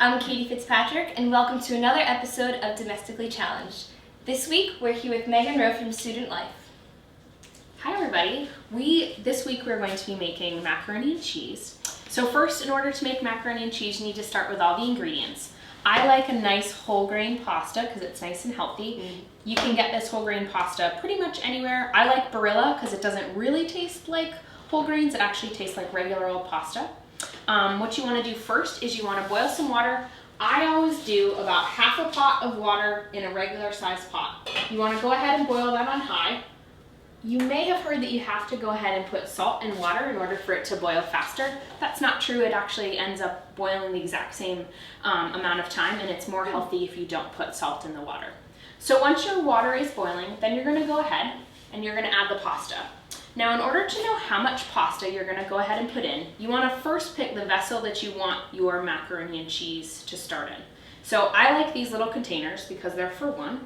I'm Katie Fitzpatrick, and welcome to another episode of Domestically Challenged. This week, we're here with Megan Rowe from Student Life. Hi everybody. This week we're going to be making macaroni and cheese. So first, in order to make macaroni and cheese, you need to start with all the ingredients. I like a nice whole grain pasta because it's nice and healthy. You can get this whole grain pasta pretty much anywhere. I like Barilla because it doesn't really taste like whole grains, it actually tastes like regular old pasta. What you want to do first is you want to boil some water. I always do about half a pot of water in a regular sized pot. You want to go ahead and boil that on high. You may have heard that you have to go ahead and put salt in water in order for it to boil faster. That's not true. It actually ends up boiling the exact same amount of time, and it's more healthy if you don't put salt in the water. So once your water is boiling, then you're going to go ahead and you're going to add the pasta. Now, in order to know how much pasta you're going to go ahead and put in, you want to first pick the vessel that you want your macaroni and cheese to start in. So I like these little containers because they're for one,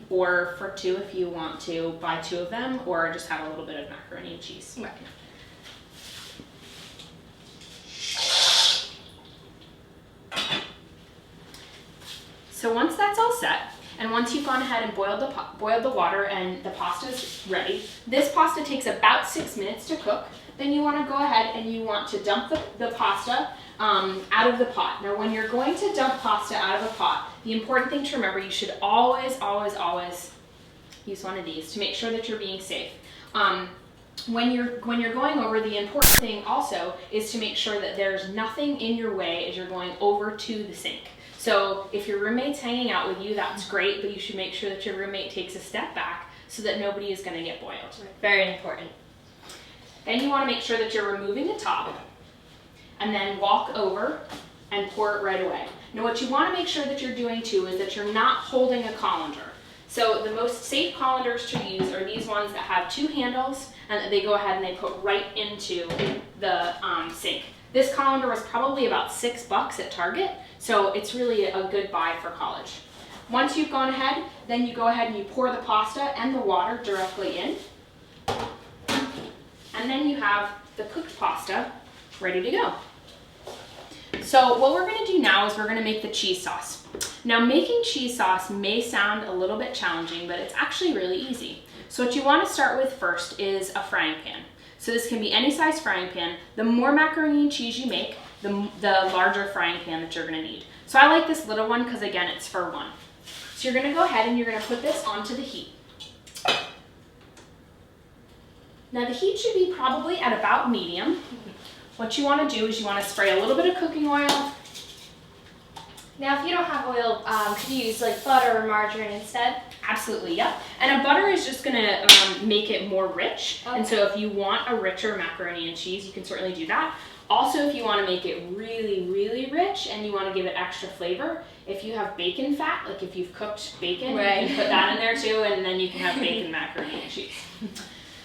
or for two if you want to buy two of them, or just have a little bit of macaroni and cheese. Right. So once that's all set, and once you've gone ahead and boiled the water and the pasta's ready, this pasta takes about 6 minutes to cook. Then you want to go ahead and you want to dump the pasta out of the pot. Now when you're going to dump pasta out of a pot, the important thing to remember, you should always use one of these to make sure that you're being safe. When you're going over, the important thing also is to make sure that there's nothing in your way as you're going over to the sink. So if your roommate's hanging out with you, that's great, but you should make sure that your roommate takes a step back so that nobody is going to get boiled. Very important. Then you want to make sure that you're removing the top and then walk over and pour it right away. Now what you want to make sure that you're doing too is that you're not holding a colander. So the most safe colanders to use are these ones that have two handles and that they go ahead and they put right into the sink. This colander was probably about $6 at Target, so it's really a good buy for college. Once you've gone ahead, then you go ahead and you pour the pasta and the water directly in. And then you have the cooked pasta ready to go. So what we're going to do now is we're going to make the cheese sauce. Now making cheese sauce may sound a little bit challenging, but it's actually really easy. So what you want to start with first is a frying pan. So this can be any size frying pan. The more macaroni and cheese you make, the larger frying pan that you're going to need. So I like this little one because again, it's for one. So you're going to go ahead and you're going to put this onto the heat. Now the heat should be probably at about medium. What you want to do is you want to spray a little bit of cooking oil. Now, if you don't have oil, could you use like butter or margarine instead? Absolutely, yep. And a butter is just going to make it more rich. Okay. And so if you want a richer macaroni and cheese, you can certainly do that. Also, if you want to make it really, really rich and you want to give it extra flavor, if you have bacon fat, like if you've cooked bacon, right, you can put that in there too, and then you can have bacon macaroni and cheese.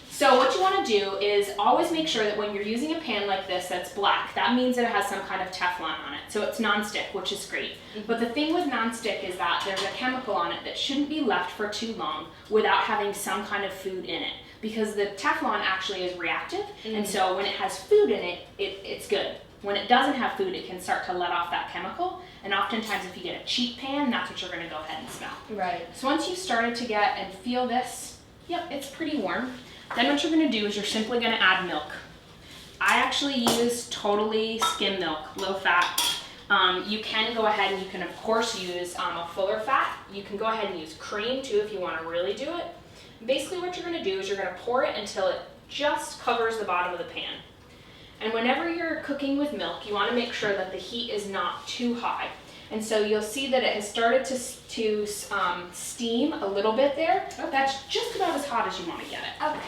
So what you want to do is always make sure that when you're using a pan like this that's black, that means that it has some kind of Teflon on it. So it's non-stick, which is great. But the thing with non-stick is that there's a chemical on it that shouldn't be left for too long without having some kind of food in it. Because the Teflon actually is reactive, and so when it has food in it, it's good. When it doesn't have food, it can start to let off that chemical, and oftentimes if you get a cheap pan, that's what you're going to go ahead and smell. Right. So once you've started to get and feel this, yep, it's pretty warm. Then what you're going to do is you're simply going to add milk. I actually use totally skim milk, low fat. You can go ahead and you can of course use a fuller fat. You can go ahead and use cream too if you want to really do it. Basically what you're going to do is you're going to pour it until it just covers the bottom of the pan. And whenever you're cooking with milk, you want to make sure that the heat is not too high. And so you'll see that it has started to steam a little bit there. Okay. That's just about as hot as you want to get it. Okay.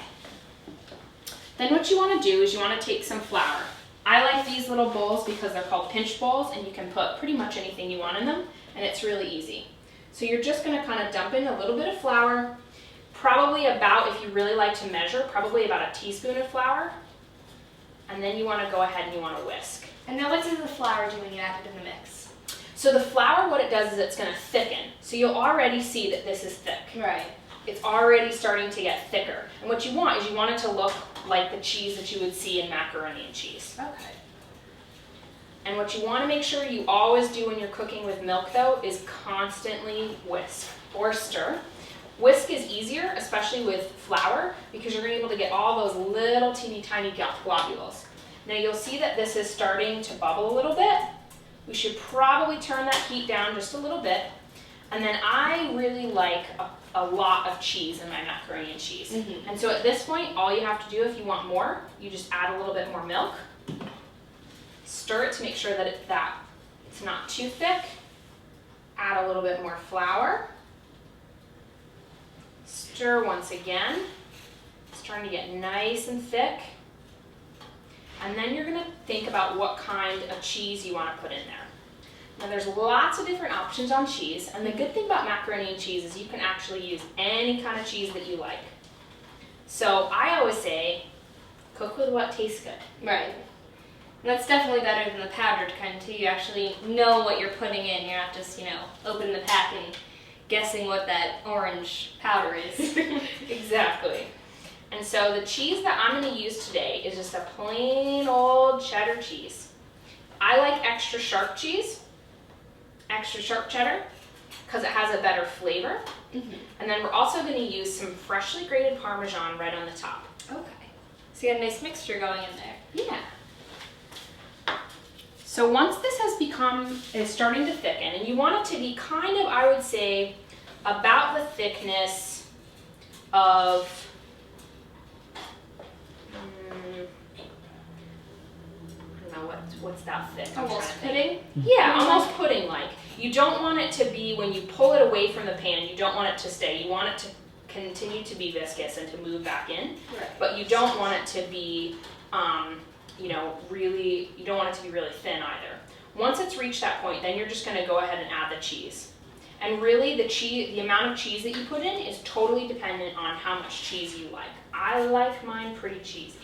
Then what you want to do is you want to take some flour. I like these little bowls because they're called pinch bowls, and you can put pretty much anything you want in them, and it's really easy. So you're just going to kind of dump in a little bit of flour, probably about, if you really like to measure, probably about a teaspoon of flour. and then you want to go ahead and you want to whisk. And now what does the flour do when you add it in the mix? So the flour, what it does is it's going to thicken. So you'll already see that this is thick. Right. It's already starting to get thicker. And what you want is you want it to look like the cheese that you would see in macaroni and cheese. Okay. And what you want to make sure you always do when you're cooking with milk, though, is constantly whisk or stir. Whisk is easier, especially with flour, because you're able to get all those little teeny tiny globules. Now you'll see that this is starting to bubble a little bit. We should probably turn that heat down just a little bit. And then I really like a lot of cheese in my macaroni and cheese. Mm-hmm. And so at this point, all you have to do if you want more, you just add a little bit more milk. Stir it to make sure that it's not too thick. Add a little bit more flour. Stir once again. It's starting to get nice and thick. And then you're gonna think about what kind of cheese you wanna put in there. Now there's lots of different options on cheese, and the good thing about macaroni and cheese is you can actually use any kind of cheese that you like. So I always say, cook with what tastes good. Right. And that's definitely better than the powdered kind too. You actually know what you're putting in. You're not just, opening the pack and guessing what that orange powder is. Exactly. And so the cheese that I'm going to use today is just a plain old cheddar cheese. I like extra sharp cheese, extra sharp cheddar, because it has a better flavor. Mm-hmm. And then we're also going to use some freshly grated Parmesan right on the top. Okay. So you got a nice mixture going in there. Yeah. So once this is starting to thicken, and you want it to be kind of, I would say, about the thickness of, I don't know, what's that thick? Almost pudding? Yeah, almost pudding-like. You don't want it to be, when you pull it away from the pan, you don't want it to stay. You want it to continue to be viscous and to move back in. Right. But you don't want it to be, you don't want it to be really thin either. Once it's reached that point, then you're just gonna go ahead and add the cheese. And really the amount of cheese that you put in is totally dependent on how much cheese you like. I like mine pretty cheesy.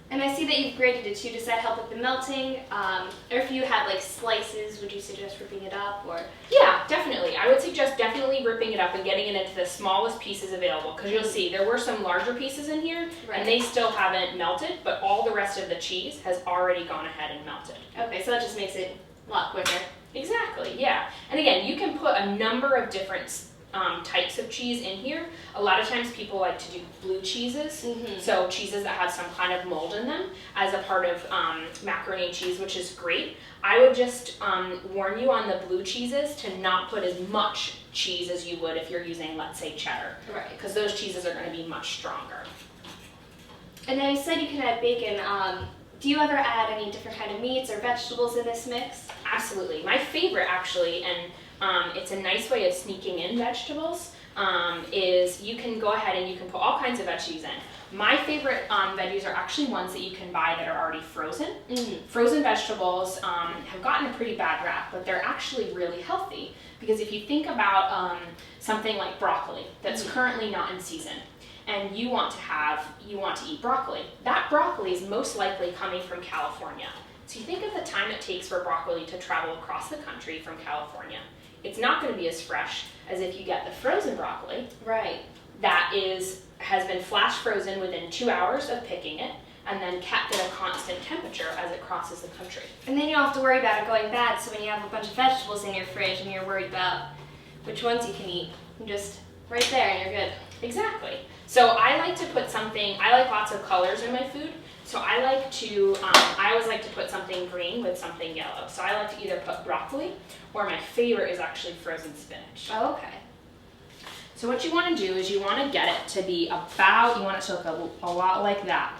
And I see that you've grated it too. Does that help with the melting? Or if you had like slices, would you suggest ripping it up? Or Yeah, definitely. I would suggest definitely ripping it up and getting it into the smallest pieces available, because you'll see there were some larger pieces in here, Right. and they still haven't melted, but all the rest of the cheese has already gone ahead and melted. Okay, so that just makes it a lot quicker. Exactly, yeah. And again, you can put a number of different types of cheese in here. A lot of times people like to do blue cheeses, so cheeses that have some kind of mold in them as a part of macaroni and cheese, which is great. I would just warn you on the blue cheeses to not put as much cheese as you would if you're using, let's say, cheddar. Right. Because those cheeses are going to be much stronger. And now you said you can add bacon. Do you ever add any different kind of meats or vegetables in this mix? Absolutely. My favorite, actually, and it's a nice way of sneaking in vegetables, is you can go ahead and you can put all kinds of veggies in. My favorite veggies are actually ones that you can buy that are already frozen. Frozen vegetables have gotten a pretty bad rap, but they're actually really healthy, because if you think about something like broccoli that's currently not in season, and you want to eat broccoli, that broccoli is most likely coming from California. So you think of the time it takes for broccoli to travel across the country from California. It's not going to be as fresh as if you get the frozen broccoli. Right. That has been flash frozen within 2 hours of picking it, and then kept at a constant temperature as it crosses the country. And then you don't have to worry about it going bad, so when you have a bunch of vegetables in your fridge and you're worried about which ones you can eat, you just right there and you're good. Exactly. So I like to put I like lots of colors in my food. So I always like to put something green with something yellow. So I like to either put broccoli, or my favorite is actually frozen spinach. Oh, okay. So what you want to do is you want to get it to be you want it to look a lot like that.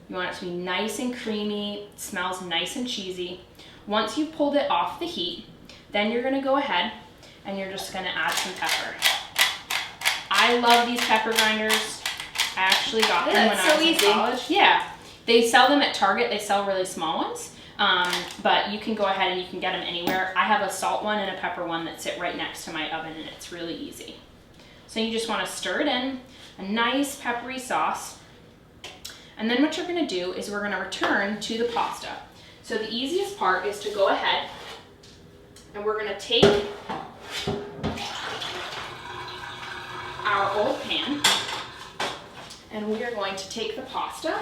You want it to be nice and creamy, it smells nice and cheesy. Once you've pulled it off the heat, then you're going to go ahead and you're just going to add some pepper. I love these pepper grinders. I actually got them when I was in college. Yeah. They sell them at Target. They sell really small ones, but you can go ahead and you can get them anywhere. I have a salt one and a pepper one that sit right next to my oven, and it's really easy. So you just want to stir it in, a nice peppery sauce. And then what you're gonna do is we're gonna return to the pasta. So the easiest part is to go ahead and we're gonna take our old pan and we are going to take the pasta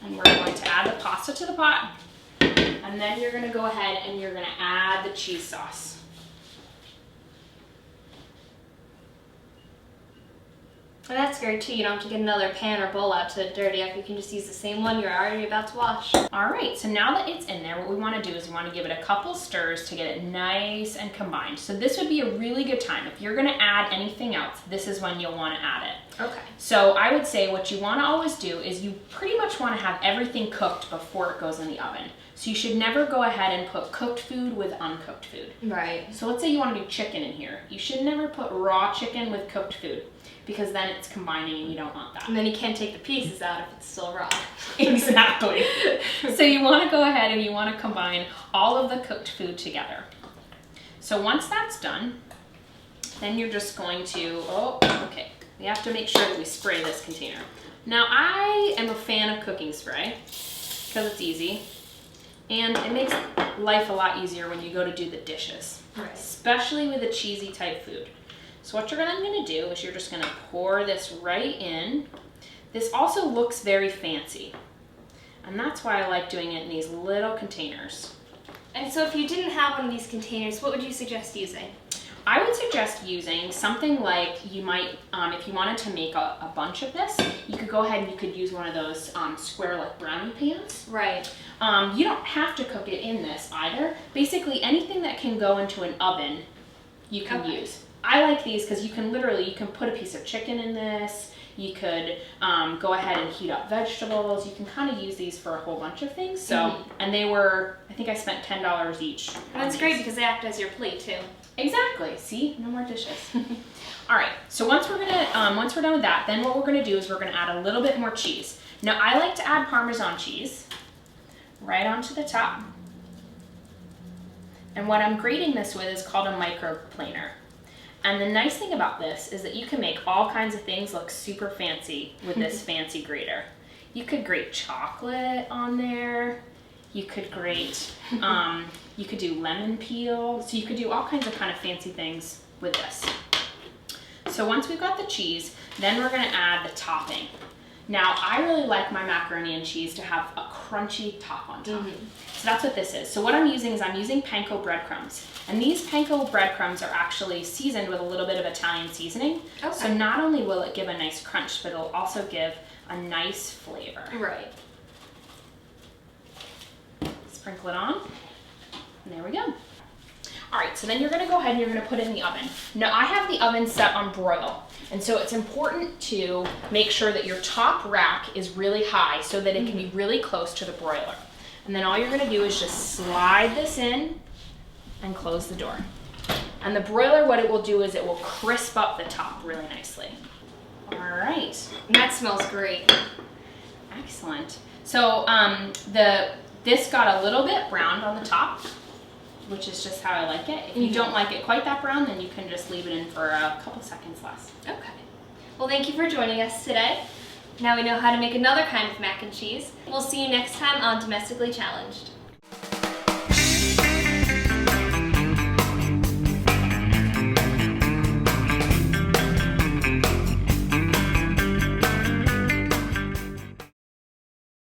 and we're going to add the pasta to the pot. And then you're gonna go ahead and you're gonna add the cheese sauce. And that's great too. You don't have to get another pan or bowl out to dirty up. You can just use the same one you're already about to wash. All right, so now that it's in there, what we want to do is we want to give it a couple stirs to get it nice and combined. So this would be a really good time. If you're going to add anything else, this is when you'll want to add it. Okay. So I would say what you want to always do is you pretty much want to have everything cooked before it goes in the oven. So you should never go ahead and put cooked food with uncooked food. Right. So let's say you want to do chicken in here. You should never put raw chicken with cooked food because then it's combining and you don't want that. And then you can't take the pieces out if it's still raw. Exactly. So you want to go ahead and you want to combine all of the cooked food together. So once that's done, then you're just going to, okay, we have to make sure that we spray this container. Now I am a fan of cooking spray because it's easy and it makes life a lot easier when you go to do the dishes, Right. especially with a cheesy type food. So what you're then going to do is you're just going to pour this right in. This also looks very fancy. And that's why I like doing it in these little containers. And so if you didn't have one of these containers, what would you suggest using? I would suggest using something like you might, if you wanted to make a bunch of this, you could go ahead and you could use one of those square like brownie pans. Right. You don't have to cook it in this either. Basically anything that can go into an oven, you can use. I like these because you can put a piece of chicken in this. You could go ahead and heat up vegetables. You can kind of use these for a whole bunch of things. So, and they were, I think I spent $10 each. And that's great because they act as your plate too. Exactly. See, no more dishes. All right. So once we're done with that, then what we're gonna do is we're gonna add a little bit more cheese. Now I like to add Parmesan cheese right onto the top. And what I'm grating this with is called a microplaner. And the nice thing about this is that you can make all kinds of things look super fancy with this fancy grater. You could grate chocolate on there. You could grate, you could do lemon peel. So you could do all kinds of kind of fancy things with this. So once we've got the cheese, then we're gonna add the topping. Now, I really like my macaroni and cheese to have a crunchy top on top. So that's what this is. So what I'm using is I'm using panko breadcrumbs. And these panko breadcrumbs are actually seasoned with a little bit of Italian seasoning. Okay. So not only will it give a nice crunch, but it'll also give a nice flavor. Right. Sprinkle it on. And there we go. All right, so then you're gonna go ahead and you're gonna put it in the oven. Now I have the oven set on broil. And so it's important to make sure that your top rack is really high so that it can be really close to the broiler. And then all you're gonna do is just slide this in and close the door. And the broiler, what it will do is it will crisp up the top really nicely. All right. And that smells great. Excellent. So this got a little bit browned on the top, which is just how I like it. If you don't like it quite that brown, then you can just leave it in for a couple seconds less. Okay. Well, thank you for joining us today. Now we know how to make another kind of mac and cheese. We'll see you next time on Domestically Challenged.